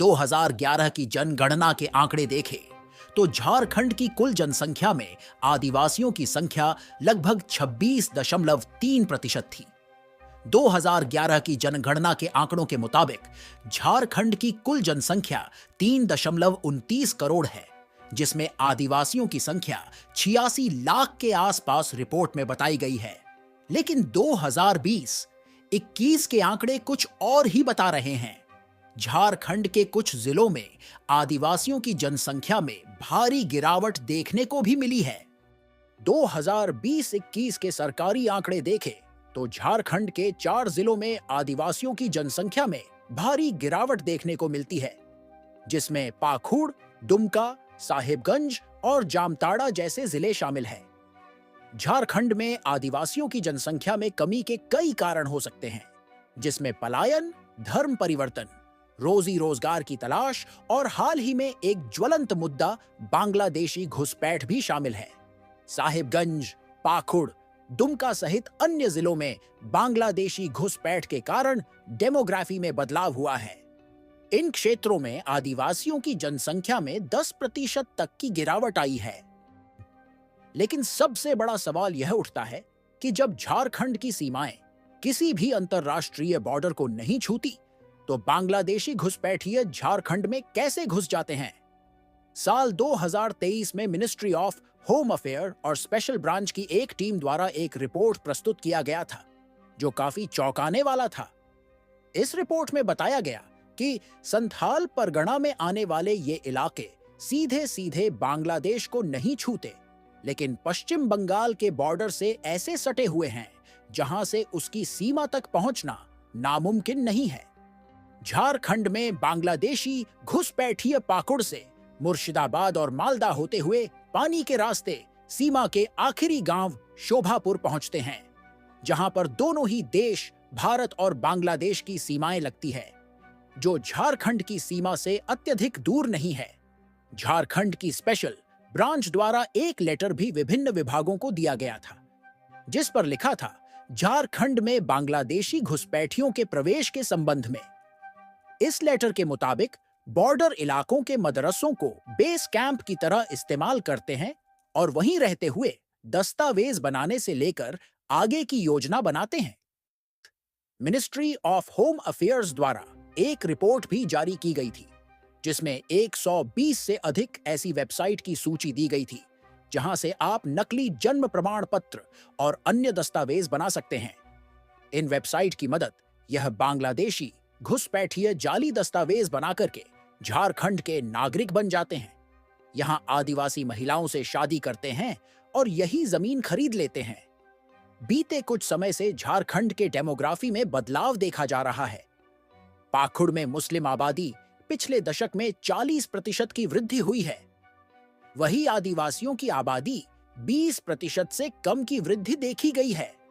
2011 की जनगणना के आंकड़े देखें तो झारखंड की कुल जनसंख्या में आदिवासियों की संख्या लगभग 26.3% थी। 2011 की जनगणना के आंकड़ों के मुताबिक झारखंड की कुल जनसंख्या 3.29 करोड़ है, जिसमें आदिवासियों की संख्या 86 लाख के आसपास रिपोर्ट में बताई गई है। लेकिन 2020-21 के आंकड़े कुछ और ही बता रहे हैं। झारखंड के कुछ जिलों में आदिवासियों की जनसंख्या में भारी गिरावट देखने को भी मिली है। 2020-21 के सरकारी आंकड़े देखें तो झारखंड के 4 जिलों में आदिवासियों की जनसंख्या में भारी गिरावट देखने को मिलती है, जिसमें पाखुड़, दुमका, साहिबगंज और जामताड़ा जैसे जिले शामिल हैं। झारखंड में आदिवासियों की जनसंख्या में कमी के कई कारण हो सकते हैं, जिसमें पलायन, धर्म परिवर्तन, रोजी रोजगार की तलाश और हाल ही में एक ज्वलंत मुद्दा बांग्लादेशी घुसपैठ भी शामिल है। साहिबगंज, पाखुड़, दुमका सहित अन्य जिलों में बांग्लादेशी घुसपैठ के कारण डेमोग्राफी में बदलाव हुआ है। इन क्षेत्रों में आदिवासियों की जनसंख्या में 10% तक की गिरावट आई है। लेकिन सबसे बड़ा सवाल यह उठता है कि जब झारखंड की सीमाएं किसी भी अंतरराष्ट्रीय बॉर्डर को नहीं छूती, तो बांग्लादेशी घुसपैठिए झारखंड में कैसे घुस जाते हैं? साल 2023 में मिनिस्ट्री ऑफ होम अफेयर और स्पेशल ब्रांच की एक टीम द्वारा एक रिपोर्ट प्रस्तुत किया गया था, जो काफी चौंकाने वाला था। इस रिपोर्ट में बताया गया कि संथाल परगना में आने वाले ये इलाके सीधे सीधे बांग्लादेश को नहीं छूते, लेकिन पश्चिम बंगाल के बॉर्डर से ऐसे सटे हुए हैं जहां से उसकी सीमा तक पहुंचना नामुमकिन नहीं है। झारखंड में बांग्लादेशी घुसपैठिए पाकुड़ से मुर्शिदाबाद और मालदा होते हुए पानी के रास्ते सीमा के आखिरी गांव शोभापुर पहुंचते हैं, जहां पर दोनों ही देश भारत और बांग्लादेश की सीमाएं लगती है, जो झारखंड की सीमा से अत्यधिक दूर नहीं है। झारखंड की स्पेशल ब्रांच द्वारा एक लेटर भी विभिन्न विभागों को दिया गया था, जिस पर लिखा था झारखंड में बांग्लादेशी घुसपैठियों के प्रवेश के संबंध में। इस लेटर के मुताबिक बॉर्डर इलाकों के मदरसों को बेस कैंप की तरह इस्तेमाल करते हैं और वहीं रहते हुए दस्तावेज बनाने से लेकर आगे की योजना बनाते हैं। मिनिस्ट्री ऑफ होम अफेयर्स द्वारा एक रिपोर्ट भी जारी की गई थी, जिसमें 120 से अधिक ऐसी वेबसाइट की सूची दी गई थी, जहां से आप नकली जन्म प्रमाण पत्र और अन्य दस्तावेज बना सकते हैं। इन वेबसाइट की मदद यह बांग्लादेशी घुसपैठिए जाली दस्तावेज बनाकर के झारखंड के नागरिक बन जाते हैं, यहां आदिवासी महिलाओं से शादी करते हैं और यही जमीन खरीद लेते हैं। बीते कुछ समय से झारखंड के डेमोग्राफी में बदलाव देखा जा रहा है। पाखुड़ में मुस्लिम आबादी पिछले दशक में 40% की वृद्धि हुई है। वही आदिवासियों की आबादी 20% से कम की वृद्धि देखी गई है।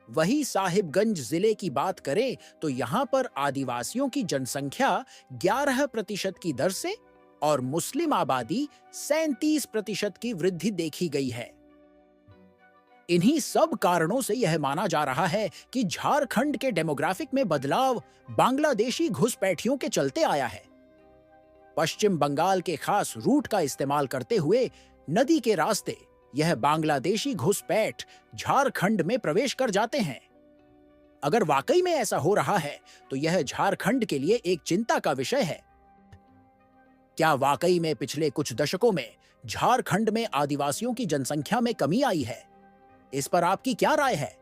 वही साहिबगंज जिले की बात करें तो यहां पर आदिवासियों की जनसंख्या 11% की दर से और मुस्लिम आबादी 37% की वृद्धि देखी गई है। इन्हीं सब कारणों से यह माना जा रहा है कि झारखंड के डेमोग्राफिक में बदलाव बांग्लादेशी घुसपैठियों के चलते आया है। पश्चिम बंगाल के खास रूट का इस्तेमाल करते हुए नदी के रास्ते यह बांग्लादेशी घुसपैठ झारखंड में प्रवेश कर जाते हैं। अगर वाकई में ऐसा हो रहा है तो यह झारखंड के लिए एक चिंता का विषय है। क्या वाकई में पिछले कुछ दशकों में झारखंड में आदिवासियों की जनसंख्या में कमी आई है? इस पर आपकी क्या राय है?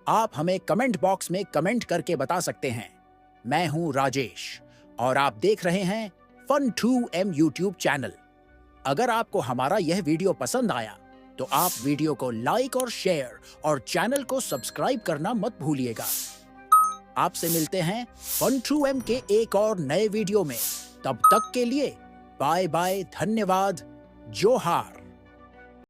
आप हमें कमेंट बॉक्स में कमेंट करके बता सकते हैं। मैं हूं राजेश और आप देख रहे हैं Fun2M यूट्यूब चैनल। अगर आपको हमारा यह वीडियो पसंद आया तो आप वीडियो को लाइक और शेयर और चैनल को सब्सक्राइब करना मत भूलिएगा। आपसे मिलते हैं Fun2M के एक और नए वीडियो में। तब तक के लिए बाय बाय, धन्यवाद, जोहार।